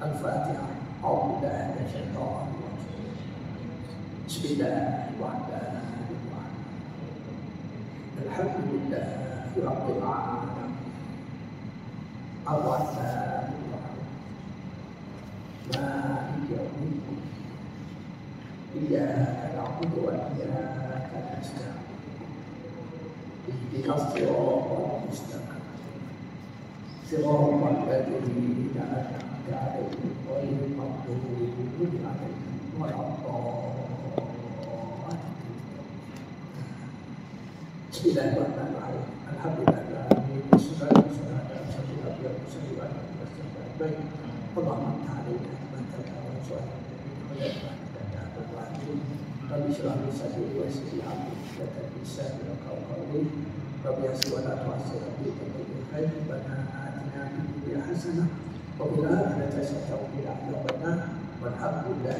Al-Fatihah. A'udzubillahi minasyaitonir rajim. Bismillahirrahmanirrahim. Alhamdulillahi rabbil alamin. Ar-Rahmanir Rahim. Maliki yaumiddin. Iyyaka na'budu wa iyyaka nasta'in. Ihdinas siratal mustaqim. Siratal ladzina an'amta 'alaihim ghairil maghdubi 'alaihim waladdallin. Bismillahirrahmanirrahim. Alhamdulillah. Wassalatu wassalamu ala rasulillah. Allahumma ta'ala man tabi'a Rabbi syrah li sadri wa yassir li amri wahlul 'uqdatam min lisani Rabbi yassir wa la tu'assir Rabbi bil khair Rabbana atina fid dunya hasanah wa fil akhirati hasanah wa qina adzabannar. Walhamdulillah.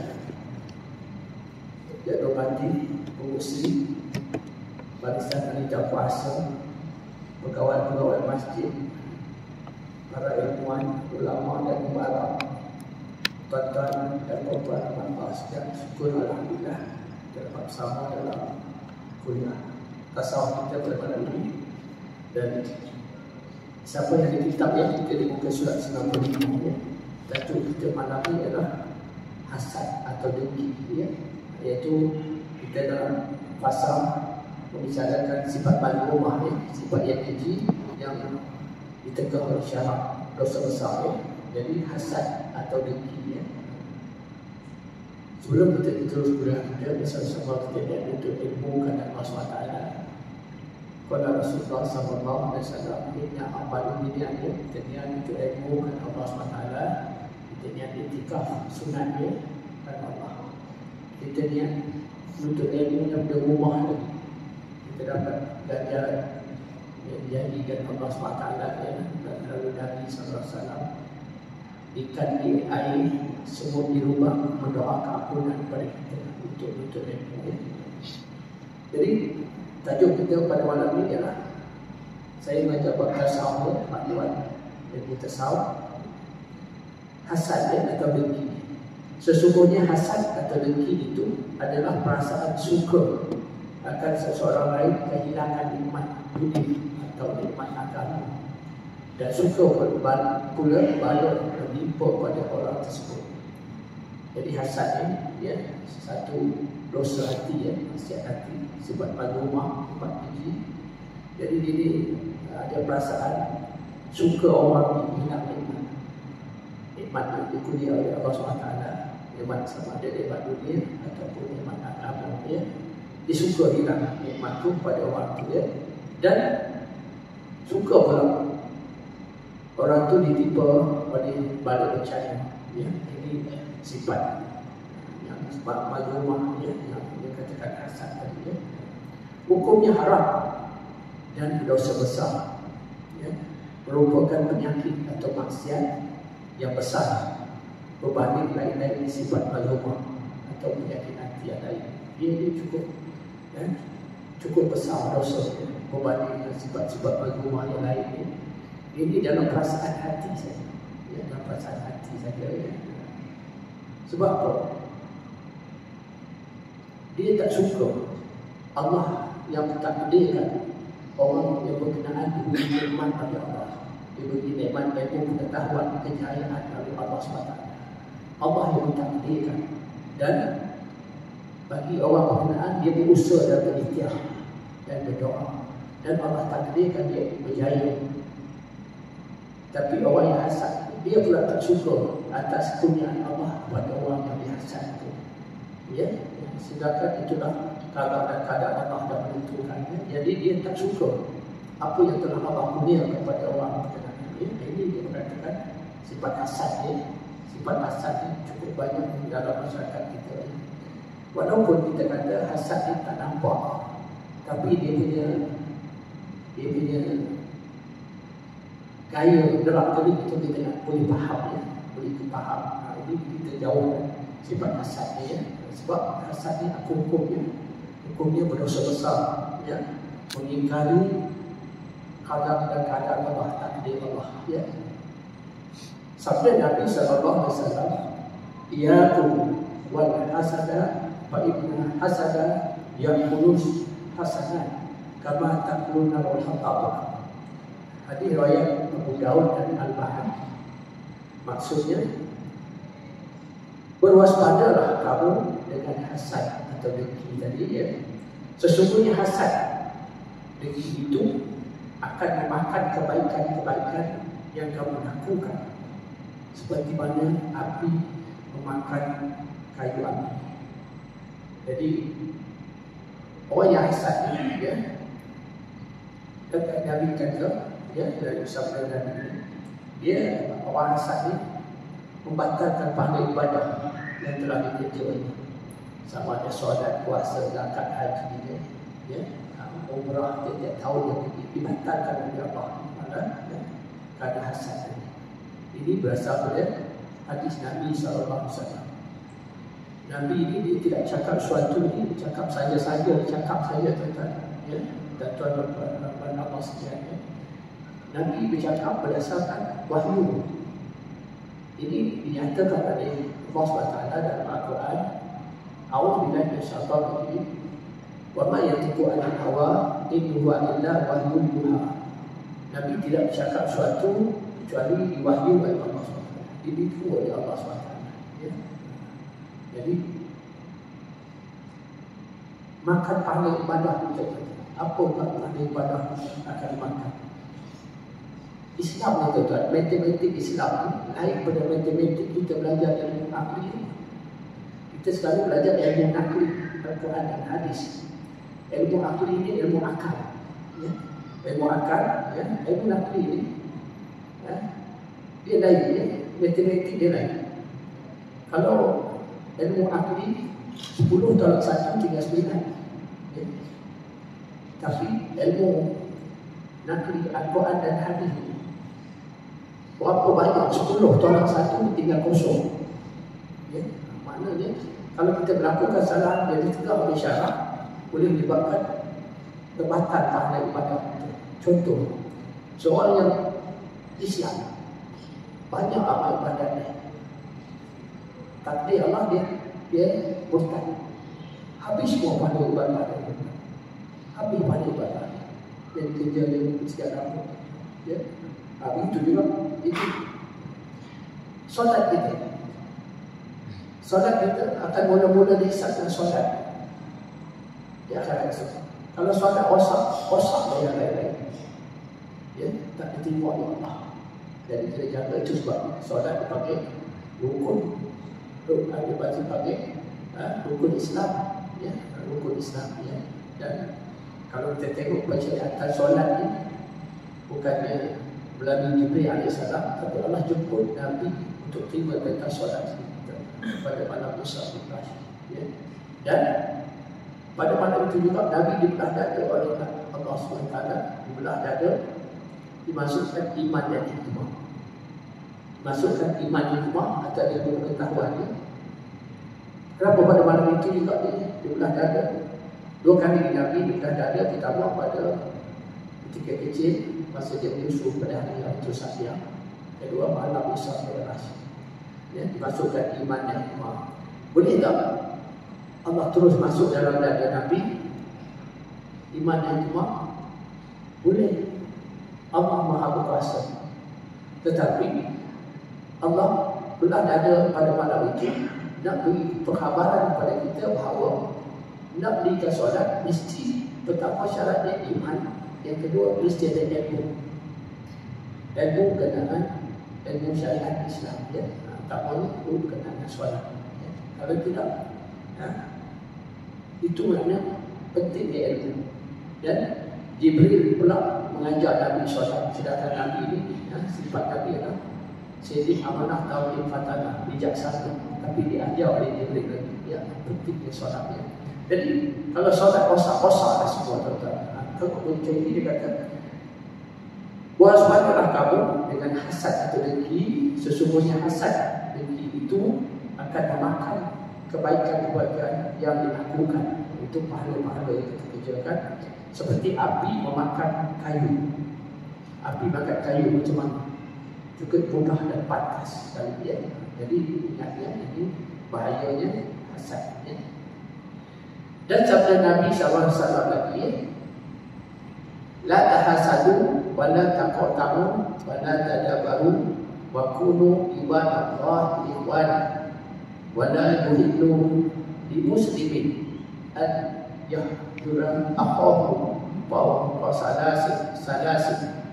Ya dokati pengusi barisan panitia puasa, pegawai-pegawai masjid, para ilmuwan, ulama dan mubarak, tuan-tuan dan puan-puan hamba sekalian, syukur alhamdulillah dapat bersama dalam kuliah tasawuf kita pada malam ini. Dan siapa yang ada kitab yang kita di muka surat 95 ya, tajuk kita malam ini adalah hasad atau dengki ya, iaitu kita dalam pasal membicarakan sifat mazmumah ya, sifat yang keji yang ditegak oleh syarak dosa besar ya. Jadi hasad atau dengki ya. Sebelum kita terus berada bersama-sama kita untuk ilmu kepada Allah SWT. Kalau Rasulullah SAW inna amal dunia kita niat untuk ilmu kepada Allah SWT. Kita niat itikaf sunatnya kepada Allah. Kita niat untuk ilmu yang berumah lagi. Kita dapat belajar yang dijadikan Allah SWT ya, dan lalu Nabi SAW ikan di air, semut di lubang mendoakan ampunan kepada kita untuk ilmu ya. Jadi tajuk kita pada malam ini adalah saya mengajar bab tasawuf, maklumat ilmu tasawuf, hasad atau dengki. Sesungguhnya hasad atau dengki itu adalah perasaan suka akan seseorang lain kehilangan nikmat dunia atau nikmat agama, dan suka pula balas menimpa pada orang tersebut. Jadi hasad ini ya, satu dosa hati ya, maksiat hati, sifat mazmumah, sifat keji. Jadi ini ada perasaan suka orang hilang nikmat yang dikuliah oleh Allah SWT, nikmat sama ada nikmat dunia ataupun nikmat agama ya. Disuka hilang nikmat itu pada orang itu ya. Dan suka pula orang tu ditipu oleh balik bencana ya. Ini sifat yang sebab mazmumah ya, yang dia katakan hasad tadi ya. Hukumnya haram dan dosa besar ya, merupakan penyakit atau maksiat yang besar berbanding lain-lain sifat mazmumah atau penyakit hati yang lain. Dia cukup ya, cukup besar dosa ya, berbanding sifat-sifat mazmumah yang lain ya. Ini dalam perasaan hati saja ya, dalam perasaan hati saja ya. Sebab apa? Dia tak suka Allah yang takdirkan orang yang berkenaan diberi nikmat oleh Allah, diberi nikmat ilmu, pengetahuan, kejayaan oleh Allah SWT. Allah yang mentakdirkan, dan bagi orang berkenaan dia berusaha dan berikhtiar dan berdoa, dan Allah takdirkan dia berjaya. Tapi orang yang hasad, dia pula tak suka atas kurniaan Allah kepada orang yang dihasad itu. Ya, sedangkan itulah kadar dan kadar Allah dah menentukannya. Jadi dia tak suka apa yang telah Allah kurnia kepada orang berkenaan dia. Ini dia mengatakan sifat hasad dia. Sifat hasad ini cukup banyak di dalam masyarakat kita. Walaupun kita kata hasad ini tak nampak, tapi dia punya gaya gerak tadi kita nak boleh faham ya, boleh faham. Ini kita jauh sifat hasad ni ya, sebab hasad ni hukumnya berdosa besar ya, mengingkari qadar dan keadaan Allah, takdir Allah ya. Sabda Nabi sallallahu alaihi wasallam, "Iyyakum wal hasada fa inna hasada yaqulus hasanat kama taquluna wal hatab." Hadis riwayat Abu Daud dan Al-Bahari. Maksudnya, berwaspadalah kamu dengan hasad atau dengki tadi ya. Sesungguhnya hasad, dengki itu akan memakan kebaikan-kebaikan yang kamu lakukan, seperti mana api memakan kayu api. Jadi orang yang hasad ini ya, Nabi kata ya, dari sabda Nabi, dia orang hasad ini membatalkan pahala ibadah yang telah dikerjakan, sama ada solat, puasa, zakat, haji ya, umrah tiap tahun yang dibatalkan oleh Allah kerana hasad ini. Ini berasal dari hadis Nabi SAW. Nabi ini dia tidak cakap sesuatu ini, cakap saja-saja, cakap saja tentang ya, dan tuan-tuan Allah sekalian. Nabi bercakap berdasarkan wahyu. Ini dinyatakan oleh Allah SWT dalam Al-Quran. A'udzubillahi minasyaitonir rajim. Wa ma yantiqu 'anil hawa in huwa illa wahyun yuha. Nabi tidak bercakap sesuatu kecuali diwahyu oleh Allah SWT. Dibimbing oleh Allah SWT. Ya. Jadi makan pahala ibadah kita. Apa pahala ibadah akan makan? Islam ni tuan-tuan, matematik Islam ni lain pada matematik kita belajar ilmu akli ni. Kita sekarang belajar ilmu nakli, Al-Quran dan hadis. Ilmu akli ni ilmu akal ya. Ilmu akal ya, ilmu nakli ni ya, dia lain ya. Matematik dia lain. Kalau ilmu akli 10 tolak 1 tinggal 9 ya. Tapi ilmu nakli Al-Quran dan hadis berapa banyak? 10 tolak 1 tinggal kosong ya. Maknanya kalau kita melakukan salah jadi tegak oleh syarak, boleh menyebabkan kebatan pahala ibadah. Contoh, seorang yang Islam banyak amal ibadahnya, takdir Allah dia murtad, habis semua pahala ibadah, habis pahala ibadah yang kerja yang segala ya. Itu juga itu solat kita. Solat kita akan mula-mula dihisapkan solat. Dia akan rasa. Kalau solat rosak yang lain-lain. Ya, tak diterima oleh Allah. Jadi kita jaga itu sebab solat dipakai rukun. Ada baca pakai rukun Islam. Ya, rukun Islam ya. Dan kalau kita tengok bacaan solat ni bukannya melalui Jibril AS, tapi Allah jemput Nabi untuk terima perintah solat pada malam Isra Mi'raj ya. Dan pada malam itu juga Nabi dibelah dada oleh Allah SWT, dibelah dada, dimasukkan iman dan hikmah. Masukkan iman dan hikmah atau ilmu pengetahuannya. Kenapa pada malam itu juga dibelah dada? 2 kali Nabi dibelah dada, pertama pada ketika kecil masa dia menyusu pada hari yang tersayang, kedua malam Isra Mi'raj ya, dimasukkan iman dan hikmah. Boleh tak Allah terus masuk dalam dada Nabi iman dan hikmah? Boleh. Allah Maha Berkuasa. Tetapi Allah belah dada pada malam itu nak beri perkhabaran kepada kita bahawa nak berikan solat mesti pertama syaratnya iman, yang kedua mesti ada ilmu berkenaan ilmu syariat Islam ya. Tak mahu berkenaan dengan solat ya. Kalau tidak ya, itu maknanya pentingnya ilmu. Dan Jibril pula mengajar Nabi solat, sedangkan Nabi ini ya, sifat Nabi adalah Sayyidina amanah tauhid fatana, bijaksana, tapi diajar oleh Jibril lagi ya, pentingnya solat ya. Jadi kalau solat rosak-rosak semua tuan-tuan. Kalau Ibn ini dia kata, waspadalah kamu dengan hasad atau dengki. Sesungguhnya hasad dengki itu akan memakan kebaikan-kebaikan yang dilakukan. Itu pahala-pahala yang kita kerjakan. Seperti api memakan kayu. Api makan kayu macam mana? cukup mudah dan pantas sekali ya. Jadi ingat ya, ini bahayanya hasad ya. Dan sabda Nabi SAW lagi, la tahasadu wa la taqatamu wa la tadabaru wa kunu ibadallah ikhwana wa la yuhillu li muslimin an yahdura akhahu wa salasin.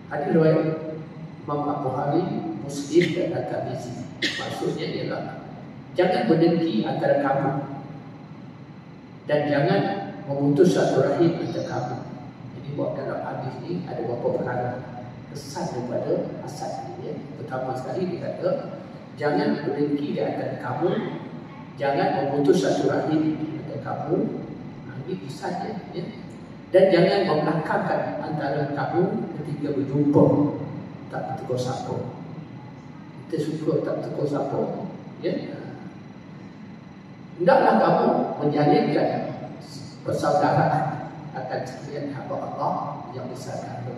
Hadis riwayat Imam Bukhari, Muslim dan At-Tirmizi. Maksudnya ialah jangan berdengki antara kamu dan jangan memutus satu rahim antara kamu. Jadi buat dalam hadis ini ada beberapa perkara kesan daripada hasad ini ya. Pertama sekali dia kata jangan berdengki di antara kamu, jangan memutus satu rahim antara kamu. Ini kesannya ya. Dan jangan membelakangkan antara kamu ketika berjumpa, tak bertegur sapa. Kita suka tak bertegur sapa ya. Hendaklah kamu menjalinkan persaudaraan akan sekalian hamba Allah yang bersaudara.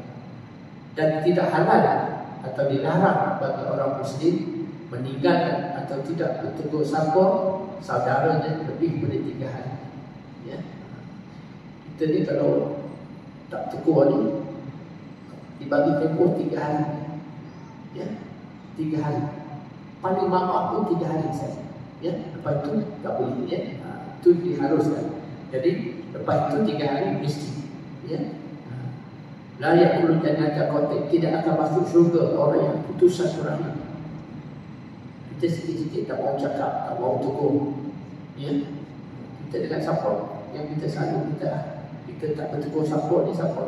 Dan tidak halal atau dilarang bagi orang Muslim meninggalkan atau tidak bertegur sapa saudaranya lebih dari 3 hari. Ya. Kita ni kalau tak tegur ni dibagi tempoh 3 hari. Ya. 3 hari. Paling lama pun 3 hari saja. Ya, lepas itu tak boleh ya. Itu diharuskan. Jadi lepas itu 3 hari mesti ya. La yaqulu jannata qati, tidak akan masuk syurga orang yang putus satu rahim. Kita sikit-sikit tak mau cakap, tak mau tegur. Ya. Kita dengan siapa yang kita selalu kita tak bertegur siapa ni siapa.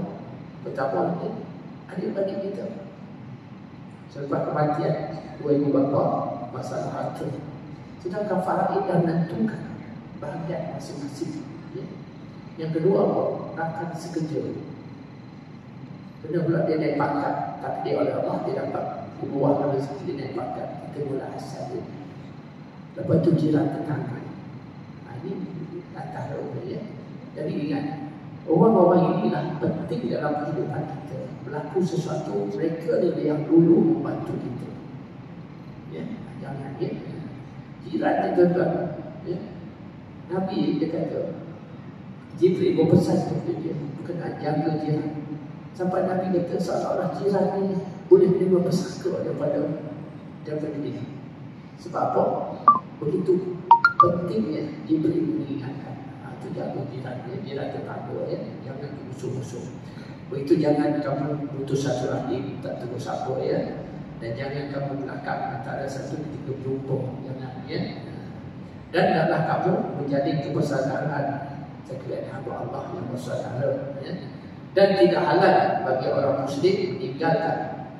Pertama ni adik-adik kita. Selepas kematian dua ibu bapa masalah harta. Sedangkan faraid dah menentukan bahagian masing-masing. Ya. Yang kedua apa? Akan sekejap. Benar pula dia naik pangkat, tapi dia oleh Allah dia dapat ubuah rezeki, dia naik pangkat. Kita mula asal dia. Lepas itu jiran tetangga. Ini antara orang ya. Jadi ingat, orang-orang inilah penting dalam kehidupan kita. Berlaku sesuatu, mereka adalah yang dulu membantu kita. Ya, jangan ya. Jiran dia tuan-tuan ya. Nabi dia kata Jibril berpesan kepada dia berkenaan jaga jiran. Sampai Nabi kata seolah-olah jiran ni boleh menerima pesaka daripada dia. Sebab apa? Begitu pentingnya Jibril mengingatkan. Itu jaga jiran tetangga ya. Jangan musuh-musuh. Begitu jangan kamu putus satu rahim, tak tegur sapa ya. Dan jangan kamu belakang antara satu ketika berjumpa. Jangan ya. Dan hendaklah kamu menjadi kebersaudaraan sekalian hamba Allah yang bersaudara ya. Dan tidak halal bagi orang Muslim meninggalkan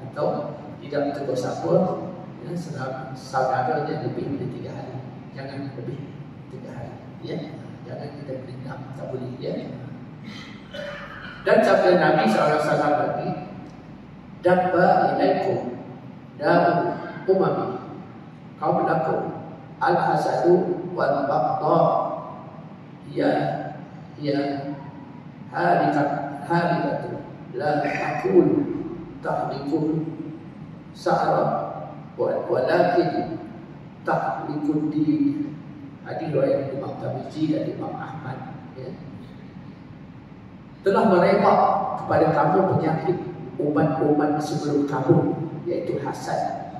atau tidak tegur sapa ya, saudaranya lebih dari 3 hari. Jangan lebih 3 hari ya. Jangan kita berendam, tak boleh ya. Dan sabda Nabi SAW lagi, dabba ilaikum daru umami qablakum al-hasadu wal baghdha ya halikatu la aqul tahlikul sa'ra walakin tahlikul din. Hadis riwayat Imam Tirmizi dan Imam Ahmad ya. Telah merebak kepada kamu penyakit umat-umat sebelum kamu, yaitu hasad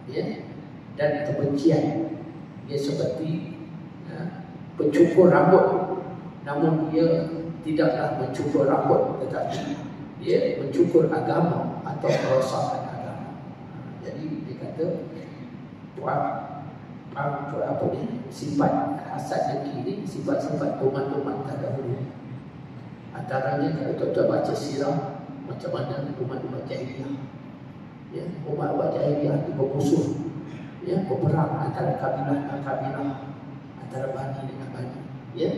ya, dan kebencian. Dia seperti pencukur rambut, namun dia tidaklah mencukur rambut, tetapi dia mencukur agama atau kerosakan agama. Jadi dia kata apa ni, sifat hasad dengki ni sifat-sifat umat-umat terdahulu. Antaranya kalau tuan-tuan baca sirah macam mana umat-umat jahiliyah ya, umat-umat jahiliyah itu bermusuh ya, berperang antara kabilah dengan kabilah, antara Bani dengan Bani ya.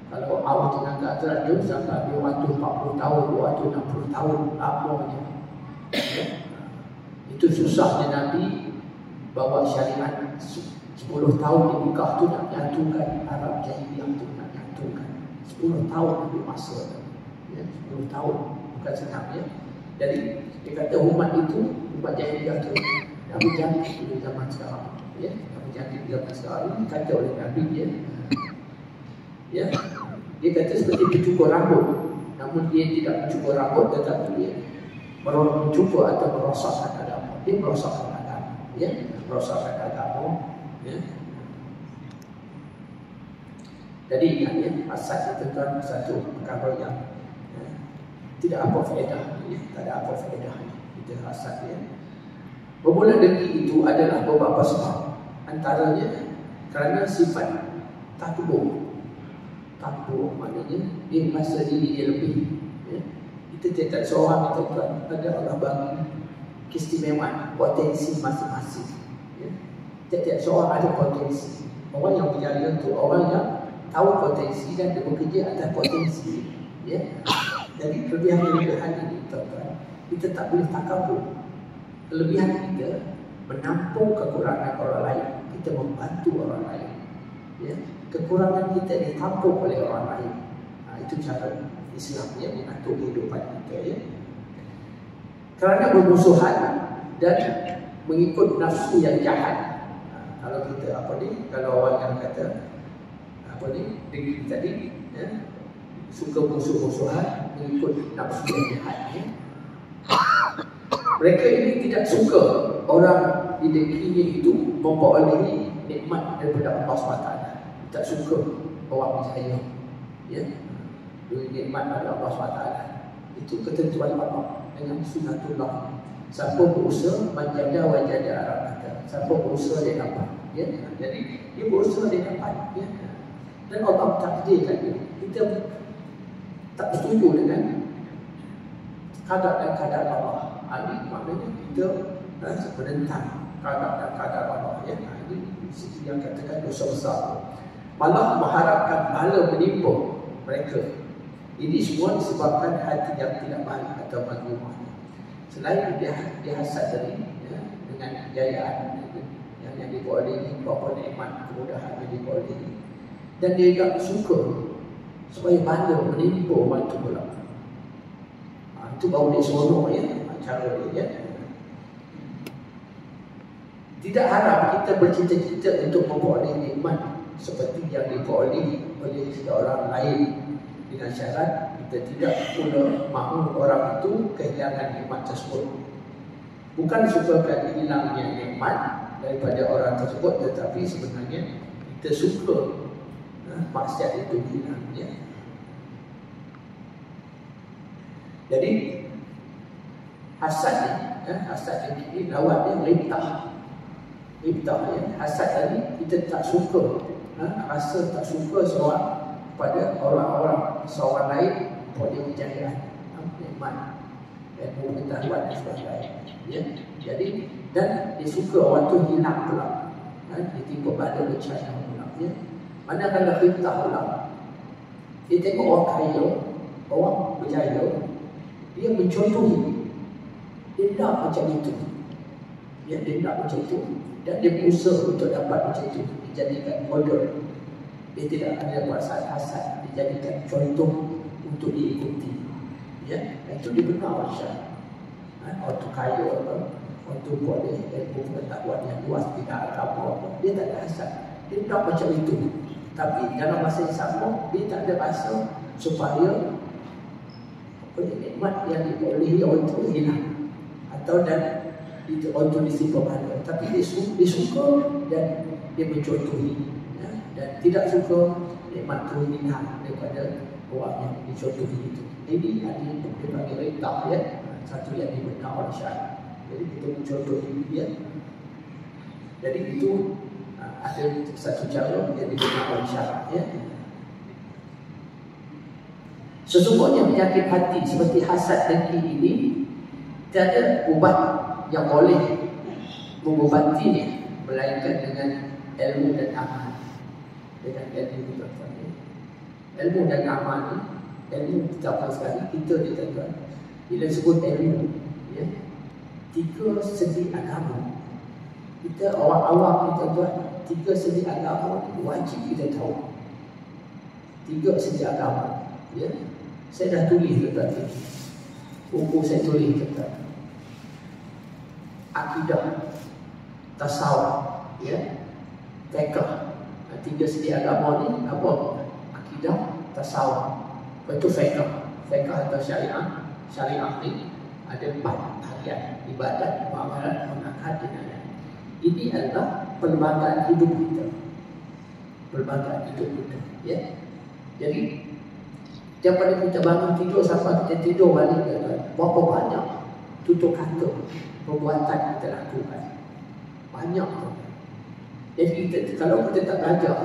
Kalau awal dengan keadaan dia sampai 240 tahun, 260 tahun lamanya ya. Itu susahnya Nabi bawa syariat 10 tahun di Mekah tu nak nyatukan Arab jahiliyah tu, nak nyatukan 10 tahun lebih masa ya, 10 tahun bukan senang ya. Jadi dia kata umat jahiliyah itu Nabi jangkit di zaman sekarang. Ya, Nabi jangkit di zaman sekarang ini kata oleh Nabi dia. Ya, dia kata seperti pencukur rambut, namun dia tidak mencukur rambut, tetapi dia mencukur atau merosakkan agama. Dia merosakkan agama, ya, merosakkan agama. Ya. Jadi ingat ya, hasad itu kan satu perkara yang tidak apa faedah, ya, tak ada apa faedah itu hasad ya. Bermula dengki itu adalah beberapa sebab. Antaranya kerana sifat takbur. Takbur maknanya dia merasa diri dia lebih. Ya. Kita tidak seorang itu ada Allah bagi keistimewaan, potensi masing-masing. Ya. Tidak seorang ada potensi. Orang yang berjaya itu orang yang tahu potensi dan dia bekerja atas potensi. Ya. Jadi kelebihan-kelebihan ini tuan-tuan, kita tak boleh takabur. Kelebihan kita menampung kekurangan orang lain, kita membantu orang lain. Ya. Kekurangan kita ditampung oleh orang lain. Itu cara Islam yang mengatur kehidupan kita. Ya. Kerana bermusuhan dan mengikut nafsu yang jahat. Kalau kita kalau orang yang kata diri tadi, ya, suka musuh-musuhan mengikut nafsu yang jahat. Ya. Mereka ini tidak suka orang di negerinya itu memperolehi nikmat daripada Allah SWT. Tak suka orang berjaya, ya, nikmat daripada Allah SWT. Itu ketentuan Allah dengan sunatullah. Siapa berusaha menjaga wajada Arab kata, siapa berusaha dia dapat. Ya. Jadi dia berusaha dia dapat. Ya. Dan Allah takdirkan dia. Kita tak setuju dengan kadar dan kadar Allah. Ini maknanya kita menentang kadar dan kadar Allah. Ya. Ini yang katakan dosa besar. Malah mengharapkan pahala menimpa mereka. Ini semua disebabkan hati yang tidak baik atau mazmumah. Selain dia hasad tadi, ya, dengan kejayaan yang diperolehi, beberapa nikmat kemudahan yang diperolehi, dan dia tak suka supaya bala menimpa orang itu pula. Itu baru dia seronok ya, cara dia. Ya. Tidak harap kita bercita-cita untuk memperoleh nikmat seperti yang diperolehi oleh seorang lain, dengan syarat kita tidak pula mahu orang itu kehilangan nikmat tersebut. Bukan sukakan hilangnya nikmat daripada orang tersebut, tetapi sebenarnya kita suka maksiat itu hilang. Ya. Jadi hasad ini lawatnya ribtah. Ribtah ya. Hasad tadi kita tak suka, rasa tak suka seorang pada orang-orang seorang lain boleh kejayaan, nikmat dan pengetahuan dan sebagainya. Ya. Jadi dan dia suka orang tu hilang pula, ditimpa bala bencana pula. Ya. Manakala ribtah pula, dia tengok orang kaya, orang berjaya, dia mencontohi, dia nak macam itu. Ya, dia nak macam itu dan dia berusaha untuk dapat macam itu, dijadikan model. Dia tidak ada perasaan hasad, dijadikan contoh untuk diikuti. Ya, itu dibenar Syah. Orang kaya, orang boleh ilmu pengetahuan yang luas, tidak apa-apa, dia tak ada hasad. Dia nak macam itu. Tapi dalam masa yang sama, dia tak ada rasa supaya nikmat yang diperolehi orang itu hilang atau dan itu orang itu disimpan pada. Tapi dia suka dan dia mencontohi. Dan tidak suka nikmat itu hilang daripada orang yang dicontohi itu. Ini ada dipanggil ribtah, ya. Satu yang dibenar oleh syariat. Jadi kita mencontohi dia. Jadi itu ada satu cara yang dibenar oleh syariat, ya. Sesungguhnya penyakit hati seperti hasad dengki ini tiada ubat yang boleh mengobatinya melainkan dengan ilmu dan amal. Dengan ilmu ilmu dan amal ni, ilmu kita apa sekali kita ni tuan-tuan. Bila sebut ilmu, ya, tiga segi agama. Kita orang awam ni tuan-tuan, tiga segi agama wajib kita tahu. Tiga segi agama, ya. Saya dah tulis tadi. buku saya tulis tentang akidah, tasawuf, ya, fiqh. Tiga segi agama ni apa? Akidah, tasawuf, itu fiqh. Fiqh atau syariah. Syariah ni ada 4 bahagian: ibadat, muamalat, munakahat, jinayah. Ini adalah perlembagaan hidup kita. Perlembagaan hidup kita, ya. Jadi daripada kita bangun tidur sampai kita tidur balik, berapa banyak tutur kata perbuatan kita lakukan. Banyak. Jadi kita, kalau kita tak belajar,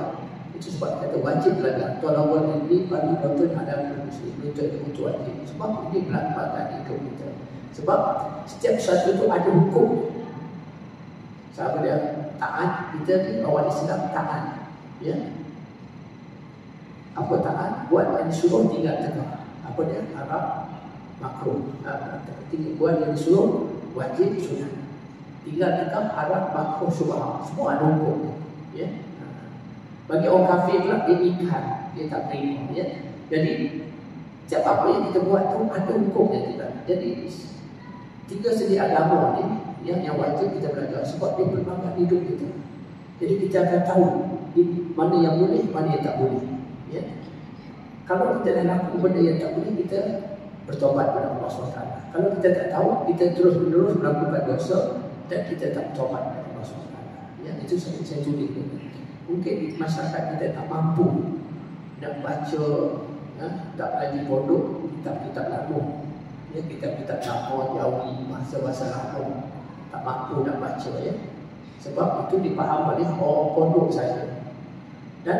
itu sebab kata wajib belajar. Tolong ini bagi betul ada muslim itu wajib. Sebab ini perlembagaan hidup kita. Sebab setiap satu itu ada hukum. Sahabat dia taat, kita ni orang Islam taat, ya. Apa taat? Buat yang disuruh, tinggal tegak. Apa dia? Haram, makruh. Buat yang disuruh, wajib, sunat. Tinggal tegak, haram, makruh, subah. Semua ada hukum, ya. Bagi orang kafir pula, dia ikat, dia tak terima, ya. Jadi setiap apa yang kita buat tu ada hukumnya kita. Jadi tiga segi agama ni yang wajib kita belajar, sebab dia perlembagaan hidup kita. Jadi kita akan tahu mana yang boleh, mana yang tak boleh, ya. Kalau kita dah lakukan benda yang tak boleh, kita bertobat kepada Allah SWT. Kalau kita tak tahu, kita terus-menerus melakukan dosa dan kita tak bertobat kepada Allah SWT, ya. Itu saya tulis. Mungkin masyarakat kita tak mampu nak baca, tak lagi pondok kitab-kitab lama, ya, kitab-kitab lama Jawi, bahasa-bahasa lama, tak mampu nak baca, ya. Sebab itu dipaham oleh orang pondok saja. Dan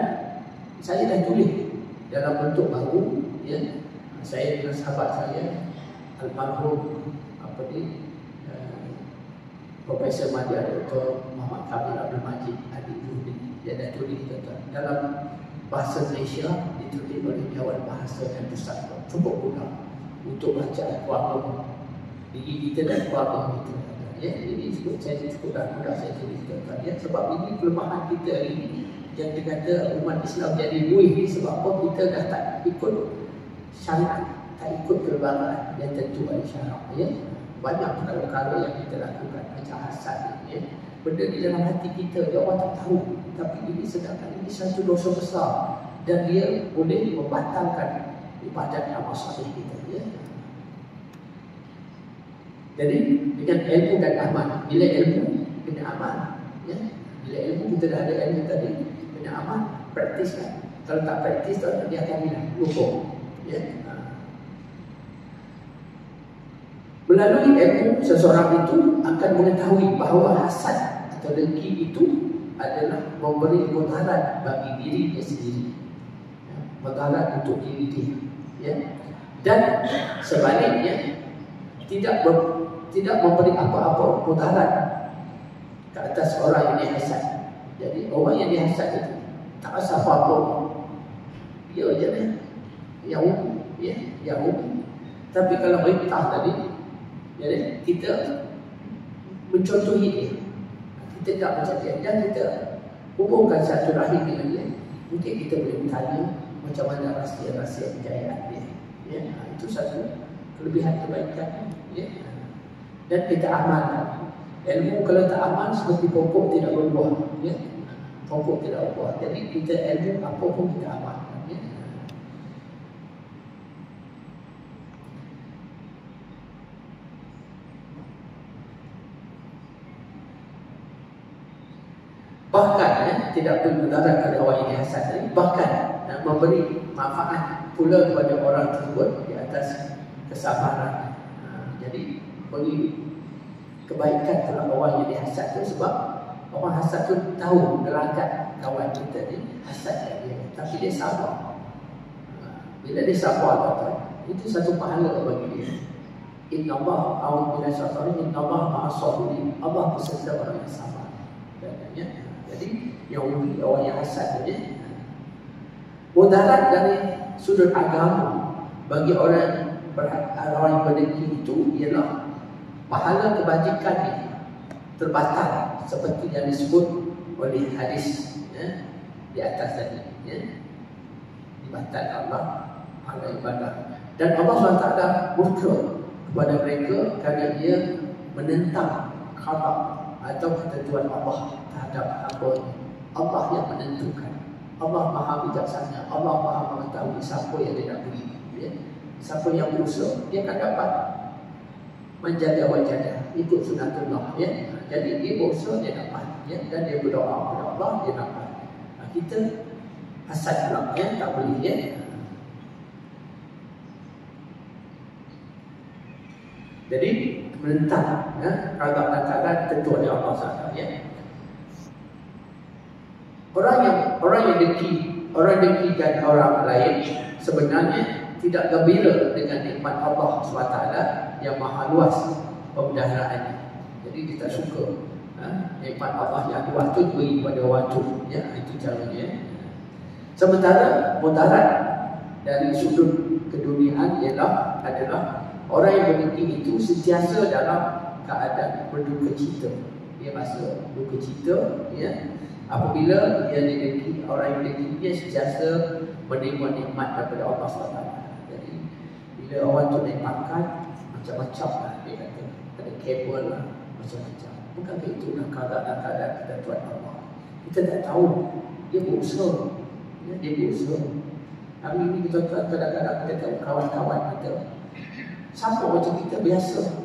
saya dah tulis dalam bentuk baru, ya. Saya dengan sahabat saya almarhum Profesor Madya Dr. Muhammad Kamil Abdul Majid Adik Juhdi, dia dah tulis dalam bahasa Malaysia, ditulis oleh Dewan Bahasa dan Pusat. Cukup guna untuk baca Al-Quran diri kita dan keluarga kita, ya. Ini saya cukup dah mudah saya tulis, ya. Sebab ini kelemahan kita ini yang dikata umat Islam jadi buih ni, sebab apa? Kita dah tak ikut syariat, tak ikut perlembagaan yang tentu oleh syarak, ya. Banyak perkara-perkara yang kita lakukan macam hasad, ya. Benda di dalam hati kita, dia orang tak tahu, tapi ini sedangkan ini satu dosa besar dan dia boleh membatalkan ibadat amal saleh kita, ya. Jadi dengan ilmu dan amal, bila ilmu kena amal, ya. Bila ilmu kita dah ada ilmu tadi, kena amal, praktiskan. Kalau tak praktis, dia akan hilang, lupa, ya. Melalui ilmu, seseorang itu akan mengetahui bahawa hasad atau dengki itu adalah memberi mudarat bagi diri dia sendiri, ya, mudarat untuk diri dia, ya. Dan sebaliknya tidak memberi apa-apa mudarat ke atas orang yang dihasad. Jadi orang yang dihasad itu tak rasa apa-apa, dia je ni yang umum, ya, yang umum. Tapi kalau perintah tadi, jadi kita mencontohi dia, kita tak macam dia, dan kita hubungkan satu rahim dengan dia. Mungkin kita boleh bertanya macam mana rahsia-rahsia kejayaan dia, ya. Itu satu kelebihan kebaikan, ya. Dan kita amalkan. Ilmu kalau tak amal seperti pokok tidak berbuah, ya. Pokok tidak berbuah. Jadi kita ilmu apa pun kita amalkan, ya. Bahkan, ya, tidak bermudarat kepada orang yang dihasad tadi, bahkan memberi manfaat pula kepada orang tersebut di atas kesabaran. Jadi beri kebaikan kepada orang yang dihasad itu, sebab orang hasad itu tahu gelagat kawan kita ni hasad dia, tapi dia sabar. Bila dia sabar, itu satu pahala bagi dia. Inna Allah a'udhu bila syaitan, inna Allah ma'as-sabirin. Allah beserta orang yang sabar. Ya. Jadi yang uji orang yang hasad saja. Mudarat dari sudut agama bagi orang yang berdengki itu ialah pahala kebajikan terbatal seperti yang disebut oleh hadis, ya, di atas tadi, ya. Dibatalkan Allah pahala ibadah. Dan Allah SWT murka kepada mereka kerana ia menentang qada atau ketentuan Allah terhadap hamba-Nya. Allah yang menentukan. Allah Maha bijaksana. Allah Maha mengetahui siapa yang dia nak beri. Ya. Siapa yang berusaha, dia akan dapat menjaga wajahnya, ikut sunatullah. Ya. Jadi dia berusaha, dia dapat. Ya. Dan dia berdoa kepada Allah, dia dapat. Kita hasad pula, ya, tak boleh. Ya. Jadi menentang, ya, qada dan qadar tentu oleh Allah SWT. Ya. Orang yang dengkikan orang lain sebenarnya tidak gembira dengan nikmat Allah SWT yang maha luas pemeliharaan. Jadi dia tak suka nikmat Allah yang luas tu beri pada orang tu. Ya, itu caranya. Sementara mudarat dari sudut keduniaan adalah orang yang berdengki itu sentiasa dalam keadaan berduka cita. Dia rasa duka cita, ya. Apabila dia didengki, orang yang didengki dia sentiasa menerima nikmat daripada Allah SWT. Jadi bila orang tu naik pangkat, macam-macam lah dia kata. Ada kabel lah, macam-macam. Bukan itulah keadaan kita Tuhan Allah. Kita tak tahu dia berusaha. Ya, dia berusaha. Hari ini kita kadang-kadang kita tahu kawan-kawan kita sama macam kita biasa.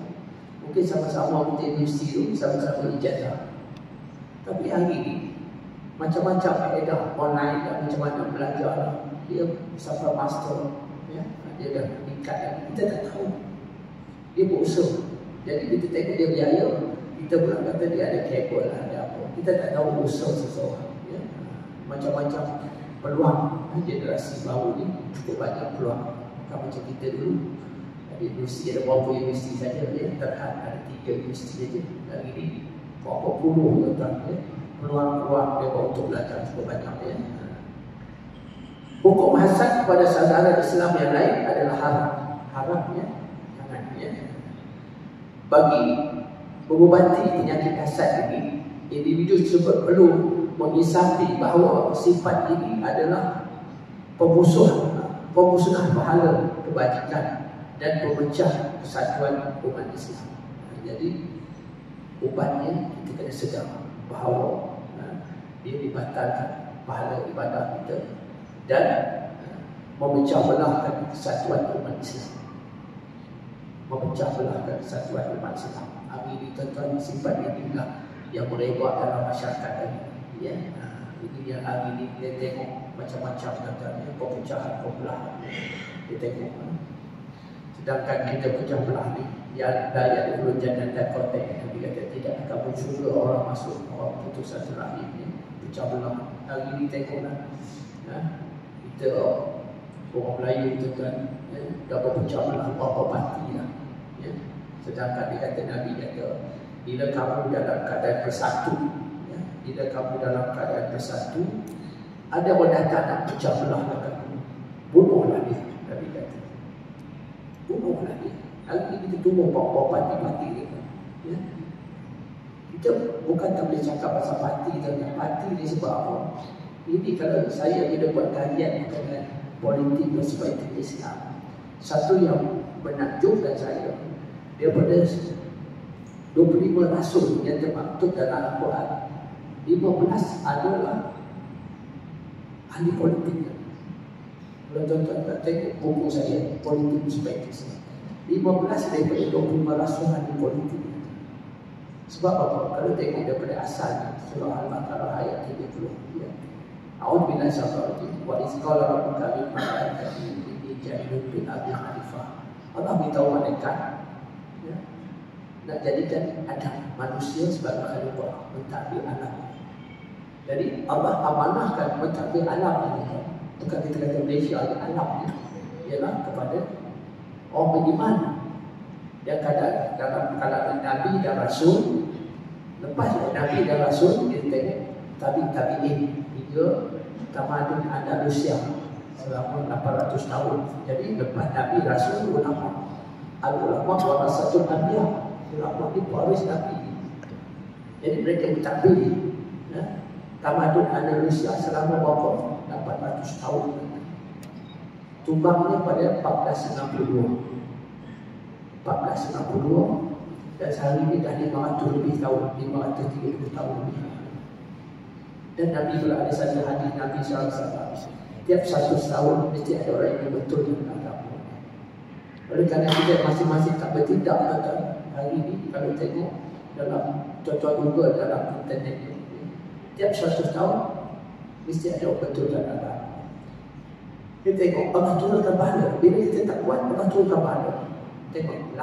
Mungkin sama-sama kita universiti tu, sama-sama ijazah. Tapi hari ini macam-macam kaedah online dan macam mana belajar. Dia sampai master, ya, dia dah meningkat. Kita tak tahu. Dia berusaha. Jadi kita tengok dia berjaya, kita pula kata dia ada kabel, ada apa. Kita tak tahu usaha seseorang. Ya. Macam-macam peluang. Generasi baru ni cukup banyak peluang. Bukan macam kita dulu. Di universiti ada berapa universiti saja, ya, terhad ada 3 universiti saja. Hari ini berapa puluh tuan, ya. Peluang-peluang dia untuk belajar cukup banyak, ya. Hukum hasad kepada saudara Islam yang lain adalah haram. Haram, ya. Jangan, ya. Bagi mengubati penyakit hasad ini, individu tersebut perlu mengisafi bahawa sifat ini adalah pemusnah pahala kebajikan dan pemecah kesatuan umat Islam. Jadi ubatnya kita kena sedar bahawa dia dibatalkan pahala ibadah kita dan memecah belahkan kesatuan umat Islam. Memecah belahkan kesatuan umat Islam. Hari ini tuan-tuan, sifat inilah yang merebak dalam masyarakat ini. Ya, ini yang hari ini kita tengok macam-macam tuan-tuan, perpecahan, pembelahan. Kita tengok. Sedangkan kita pecah belah ni, yang daya di Pulau Jantan dan Kotek, Nabi kata tidak akan bersyukur orang masuk, orang putus asa rahim ni, pecah belah. Hari ini tengoklah, kita orang Melayu tu kan, dah berpecah belah, berapa parti lah. Ya. Sedangkan dia kata, Nabi kata, bila kamu dalam keadaan bersatu, ya, bila kamu dalam keadaan bersatu, ada orang datang nak pecah belah kamu, bunuhlah dia. Nabi kata, bunuhlah dia. Hari ini kita tunggu bawa parti-parti dia. Ya. Kita bukan tak boleh cakap pasal parti dan parti ni sebab apa. Ini kalau saya bila buat kajian dengan politik bersebaik Islam, satu yang menakjubkan saya, daripada 25 rasul yang termaktub dalam Al-Quran, 15 adalah ahli politik. Kalau tuan-tuan tak tengok buku saya, politik bersebaik Islam, 15 daripada 25 rasul ahli politik. Sebab apa? Kalau tengok daripada asalnya, surah Al-Baqarah ayat 30, ya. A'udzubillahi minasyaitonir rajim. Wa idz qala rabbuka lil malaikati inni ja'ilun fil ardi khalifah. Allah beritahu malaikat, ya, nak jadikan Adam manusia sebagai khalifah, mentadbir alam. Jadi Allah amanahkan mentadbir alam ini. Bukan kita kata Malaysia ada alam ni, ialah kepada orang beriman yang kadang dalam kalangan Nabi dan Rasul. Lepas Nabi dan Rasul, kita tengok tabi'in hingga tamadun Andalusia selama 800 tahun. Jadi lepas Nabi Rasul, ulama, al-ulama warasatul anbiya, ulama ni pewaris Nabi. Jadi mereka mentadbir, ya, tamadun Andalusia selama berapa? 800 tahun. Tumbangnya pada 1492. 1492 dan sehari ini dah 500 lebih tahun, 530 tahun lebih. Dan Nabi pula ada satu hadis Nabi SAW, tiap 100 tahun mesti ada orang yang betul dengan agama. Oleh kerana kita masing-masing tak bertindak tentang hari ini, kalau tengok dalam contoh Google, dalam internet ini, tiap 100 tahun mesti ada orang betul dengan agama. Kita tengok Allah turunkan pahala. Bila kita tak buat, Allah turunkan pahala. Tengok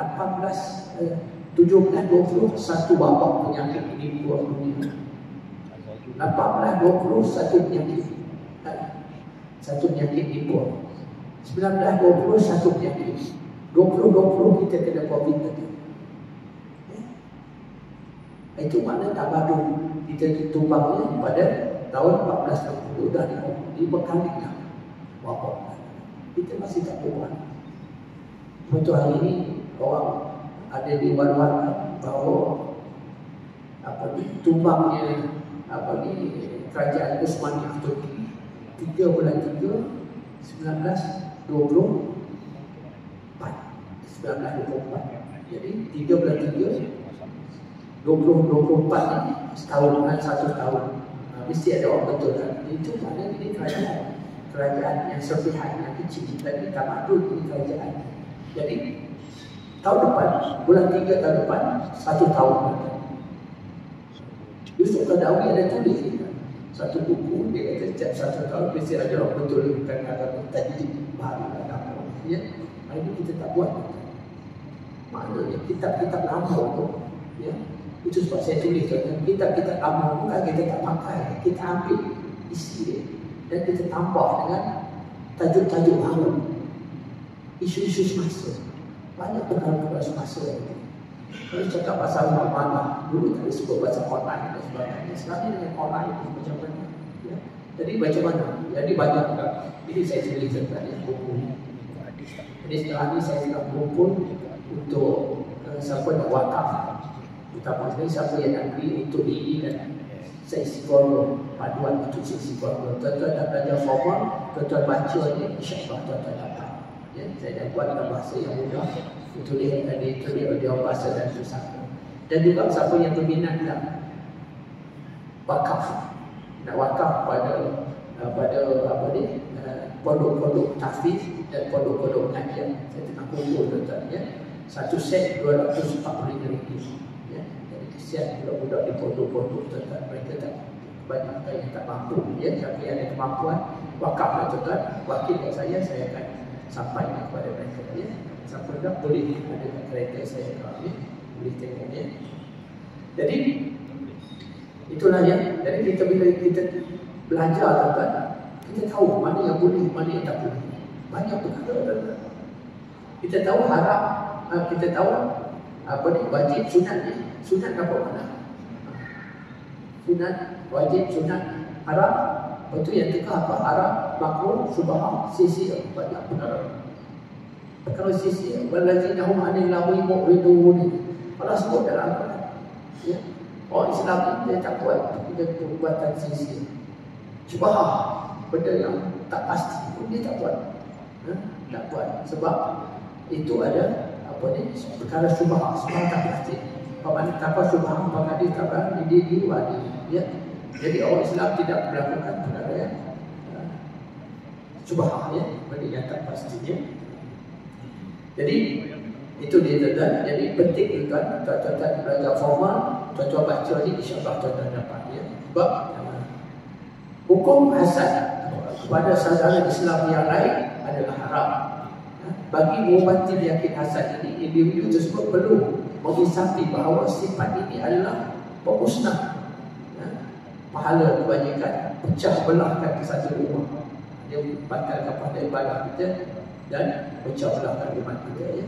17, 20 satu wabak penyakit ini buat dunia. 18, 20 satu penyakit. Satu penyakit ini buat. 19, 20 satu penyakit. 20 kita kena COVID tadi. Itu makna tak baru kita tumbangnya pada tahun 1460 dah 5 kali dah. Wabak. Kita masih tak buat. Untuk hari ini orang ada di luar-luar bahawa tumbangnya kerajaan Utsmaniyah Turki 3 bulan 3 1924. Jadi 3 bulan 3 2024 ni setahun dengan 1 tahun. Mesti ada orang betul kan. Itu maknanya ini kerajaan yang sepihak, yang kecil. Tapi tak makhluk ini kerajaan. Jadi tahun depan, bulan 3 tahun depan, 1 tahun. Yusuf Qaradawi ada tulis satu buku, dia kata setiap 1 tahun mesti ada orang betul kan agama tadi baru agama. Ya, ini kita tak buat. Maknanya kitab-kitab lama tu, ya, itu sebab saya tulis kitab-kitab lama bukan kita tak pakai, kita ambil isi dia dan kita tambah dengan tajuk-tajuk baru, isu-isu semasa. Banyak perkara-perkara semasa ini. Kalau cakap pasal mana, dulu tak disebut pasal online dan sebagainya. Sekarang ni dengan online itu macam mana? Ya? Jadi macam mana? Jadi banyak juga. Ini saya tulis tentang buku. Jadi sekarang ni saya sedang kumpul untuk siapa nak wakaf. Utama sekali siapa yang nak beli untuk diri dan sesi keluarga, paduan untuk sesi keluarga. Tuan-tuan nak belajar formal, tuan-tuan baca ni, insyaAllah tuan-tuan dapat. Ya, saya dah buat dalam bahasa yang mudah. Tulis tadi, tulis audio bahasa dan susah. Dan juga siapa yang berminat nak wakaf, pada pondok-pondok tahfiz dan pondok-pondok kajian. Saya tengah kumpul tuan-tuan ya. Satu set RM245. Ya, jadi kesian budak-budak di pondok-pondok tuan-tuan, mereka tak banyak yang tak mampu. Ya, siapa yang ada kemampuan wakaflah tuan-tuan, wakil saya akan sampaikan kepada mereka ya. Siapa nak boleh ada kereta saya kalau ya, boleh tengok ya. Jadi itulah ya. Jadi kita bila kita belajar tuan-tuan, kita tahu mana yang boleh, mana yang tak boleh. Banyak perkara tuan-tuan. Kita tahu harap, kita tahu wajib sunat ni. Sunat apa mana? Sunat, wajib, sunat, haram. Itu yang tengah apa? Haram, makruh, subah, sisi, banyak perkara. Perkara sisi, waladzina hum 'anil lagwi mu'ridun. Allah sebut dalam Al-Quran. Ya. Orang Islam ni dia tak buat perbuatan sisi. Subah, benda yang tak pasti pun dia tak buat. Tak buat sebab itu ada perkara subah tak pasti. Apabila tanpa subah, maka dia tak berani di wadi. Ya. Jadi orang Islam tidak melakukan perkara yang subah ya, benda yang tak pasti ya. Jadi itu dia tuan-tuan. Jadi penting tuan-tuan belajar formal, tuan-tuan baca ni insya-Allah tuan-tuan dapat ya. Sebab hukum hasad kepada saudara Islam yang lain adalah haram. Bagi mengobati penyakit hasad ini, individu tersebut perlu mengisahkan bahawa sifat ini adalah pemusnah pahala kebanyakan, pecah belahkan satu rumah. Dia batalkan pada ibadah kita dan pecah belahkan iman kita ya.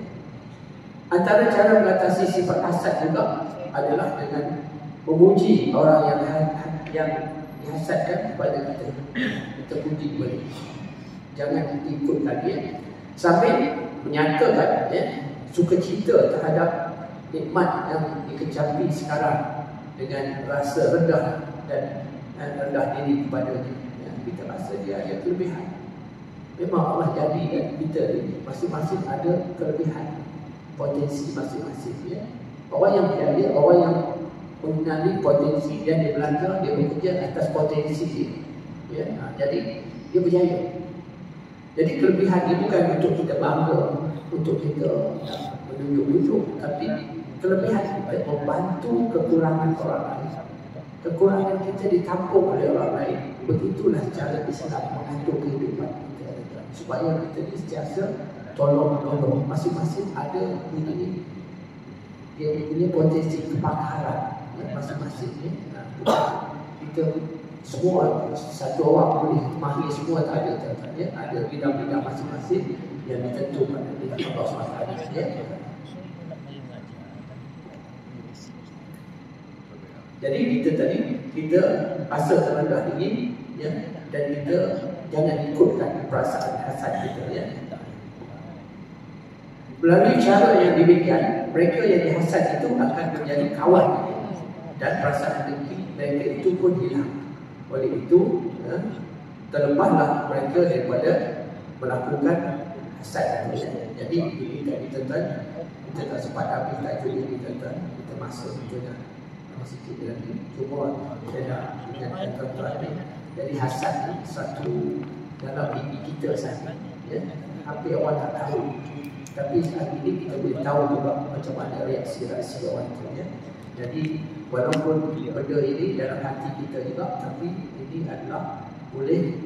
Antara cara mengatasi sifat hasad juga adalah dengan memuji orang yang dihasadkan kepada kita. Kita puji boleh. Jangan ikutkan dia. Sambil menyatakan ya, sukacita terhadap nikmat yang dikecapi sekarang dengan rasa rendah dan rendah diri kepadanya. Ya, kita rasa dia ada kelebihan. Memang Allah jadikan kita ini masing-masing ada kelebihan. potensi masing-masing ya. Orang yang berjaya, orang yang mengenali potensi dia belajar, dia bekerja atas potensi dia. Ya, jadi dia berjaya. Jadi kelebihan ini bukan untuk kita bangga, untuk kita menunjuk-nunjuk, tapi kelebihan kita membantu kekurangan orang lain. Kekurangan kita ditampung oleh orang lain. Begitulah cara Islam mengatur kehidupan kita, supaya kita sentiasa tolong-menolong. Masing-masing ada ini, dia punya potensi kepakaran masing-masing ya. Kita semua satu orang boleh mahir semua, tak ada ya. Ada bidang-bidang masing-masing yang ditentukan oleh Allah SWT ya. Jadi kita rasa terendah diri ya, dan kita jangan ikutkan perasaan hasad kita ya. Melalui cara yang demikian, mereka yang dihasad itu akan menjadi kawan dan perasaan dengki mereka itu pun hilang. Oleh itu, terlepaslah mereka daripada melakukan hasad. Jadi ini tadi tuan-tuan, kita tak sempat habis tajuk ini tuan-tuan, kita masuk kita masih sikit lagi. Cuma saya nak ingatkan tuan-tuan ni, jadi hasad ni satu dalam diri kita sahaja ya. Hampir orang tak tahu, tapi saat ini kita boleh tahu juga macam mana reaksi-reaksi orang itu ya. Jadi walaupun benda ini dalam hati kita juga, tapi ini adalah boleh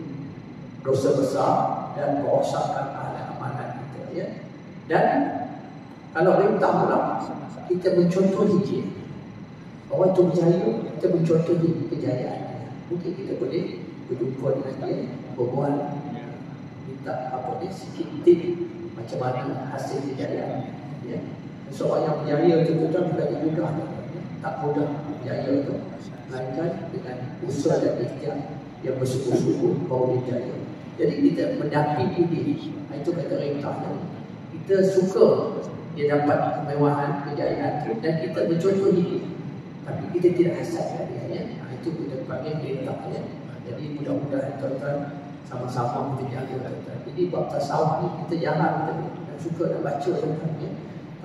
dosa besar dan merosakkan pahala amalan kita ya. Dan kalau rentah pula, kita mencontohi dia. Orang itu berjaya, kita mencontohi kejayaannya. Mungkin kita boleh berjumpa dengan dia, berbual, minta apa dia, sikit tip macam mana hasil kejayaan ya. Seorang yang berjaya itu bukan mudah, tak mudah berjaya itu, melainkan dengan usaha dan ikhtiar yang bersungguh-sungguh baru berjaya. Jadi kita mendampingi diri, itu kata rentahnya. Kita suka dia dapat kemewahan, kejayaan dan kita mencontohi dia, tapi kita tidak hasadkan dia ya. Itu kita panggil rentah ya. Jadi mudah-mudahan tuan-tuan sama-sama kita jaga tuan-tuan. Jadi bab tasawuf ni kita jarang kita suka nak baca tuan-tuan ya.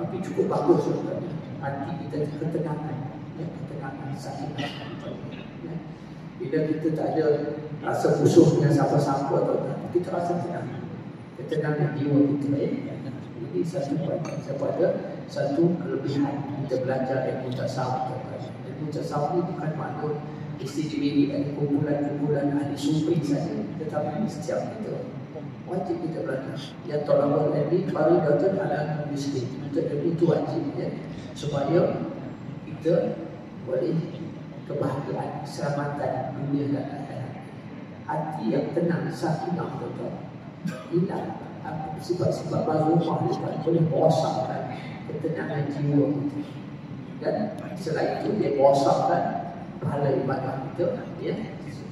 Tapi cukup bagus tuan-tuan. Hati kita ketenangan ya, ketenangan sakinah ya. Bila kita tak ada rasa musuh dengan siapa-siapa tuan-tuan, kita rasa tenang. Ketenangan jiwa kita ya. Ini satu pada satu kelebihan kita belajar ilmu tasawuf tuan-tuan. Ilmu tasawuf ni bukan makna mesti dimiliki oleh kumpulan-kumpulan ahli sufi saja, tetapi setiap kita wajib kita belajar. Yang tolong ilmi faridatun ala muslim. Itu wajib ya, supaya kita boleh kebahagiaan, keselamatan dunia dan akhirat. Hati yang tenang, sakinah betul, hilang sifat-sifat mazmumah boleh merosakkan ketenangan jiwa kita. Dan selain itu dia merosakkan pahala ibadah kita ya,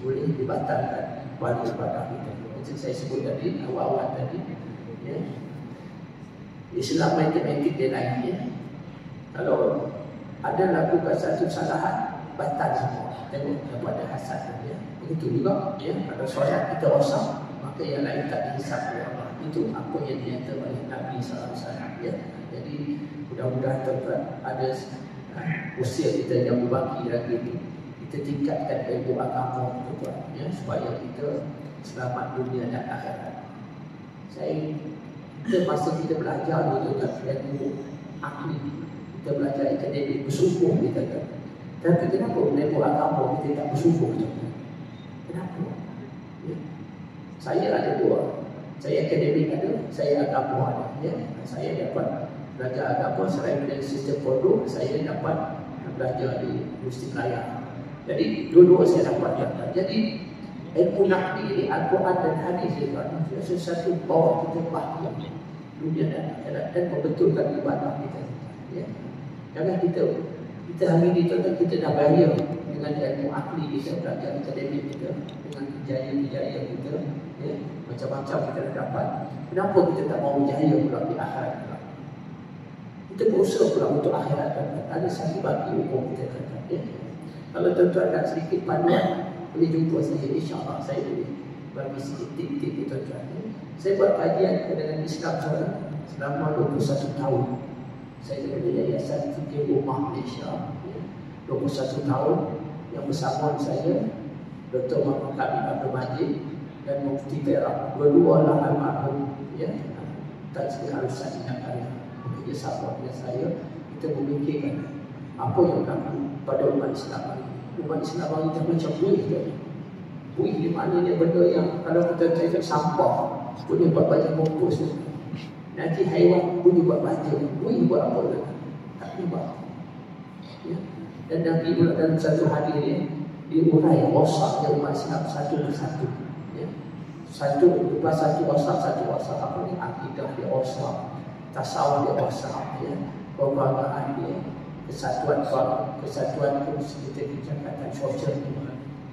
boleh dibatalkan pahala ibadah kita. Macam saya sebut tadi, awal-awal tadi ya. Islam matematik dia lain ya. Kalau ada lakukan satu kesalahan, batal semua. Tengok kepada hasad ya. Begitu juga ya, kalau solat kita rosak, maka yang lain tak dihisap oleh Allah. Itu apa yang dinyatakan oleh Nabi SAW ya. Jadi mudah-mudahan tuan-tuan ada usia kita yang berbaki lagi ini, kita tingkatkan ilmu agama tuan-tuan ya, supaya kita selamat dunia dan akhirat. Masa kita belajar dulu tuan-tuan ilmu akli, kita belajar akademik bersungguh kita kan. Tapi kenapa ilmu agama kita tak bersungguh tuan-tuan? Kenapa? Ya. Saya ada dua. Saya akademik ada, saya agama ada ya. Saya dapat belajar agama selain dari sistem pondok, saya dapat belajar di Universiti Melaya. Jadi dua-dua saya dapat. Jadi ilmu nakli ini Al-Quran dan hadis itu sesuatu bawa kita bahagia dunia dan akhirat dan membetulkan ibadah kita ya. Jangan kita hari ini kita dah bahaya dengan ilmu akli kita, belajar akademik kita, dengan kejayaan-kejayaan kita ya, macam-macam kita dah dapat. Kenapa kita tak mau berjaya pula di akhirat pula? Kita berusaha pula untuk akhirat kan? Ada satu bagi hukum kita kan ya. Kalau tuan-tuan nak sedikit panduan, boleh jumpa saya, insya-Allah saya boleh bagi sedikit tip-tip tuan-tuan ya. Saya buat kajian dengan Islam selama 21 tahun Saya daripada Yayasan Fikir Ummah Malaysia, 21 tahun, yang bersama saya Dr. Muhammad Kamil Abdul Majid dan Mufti Perak. Dua-dua lah almarhum Tan Sri Harusan Inakari bekerjasama dengan saya. Kita memikirkan apa yang berlaku pada umat Islam hari ini. Umat Islam hari ini macam buih tadi. Buih di maknanya benda yang kalau kita cakap sampah boleh buat baju bungkus, nanti haiwan boleh buat baju, buih buat apa lagi? Tak ubah. Ya. Dan Nabi pula dalam satu hadis ni diurai rosaknya umat Islam satu persatu. Ya. Lepas satu rosak apa ni? Akidah dia rosak, tasawuf dia rosak, ya. Kebahagiaan dia, kesatuan kita sosial,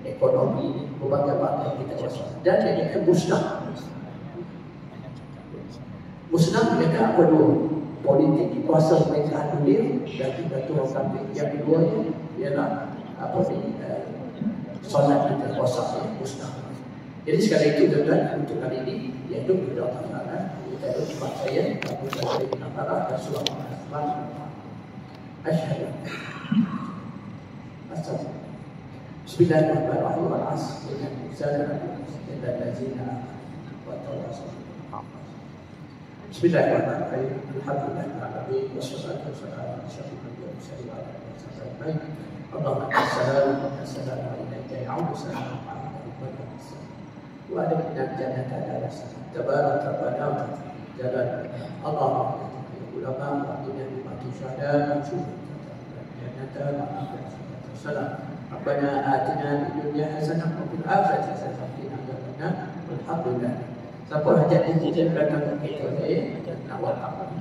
ekonomi, berbagai-bagai kita rosak. Dan dia akan musnah. Musnah mereka apa dua? Politik kuasa pemerintahan dunia dan juga Tuhan kambing. Yang kedua ialah apa ni? Solat kita rosak, musnah. Jadi sekali itu tuan-tuan, untuk kali ini iaitu kita akan kita tempat saya Abu Sa'id Nafara dan Surah Al-Asman. Asyhadu Bismillahirrahmanirrahim. Al-Asr inna al-insana illa allazina wa tawassaw. Bismillahirrahmanirrahim. Alhamdulillahirabbil alamin wassalatu wassalamu ala asyrafil anbiya'i wal mursalin wa ala alihi wasallam. Allahumma assalamu alayka ya Rasulullah. Wa ada minat jannata ala sana tabarak rabbana jalan Allah ulama wa inna bimati syahada jannata wa salam rabbana atina fid dunya hasanah wa fil akhirati hasanah wa qina adzabannar. Alhamdulillah. Siapa hajat yang kita datang ke kita nak wakaf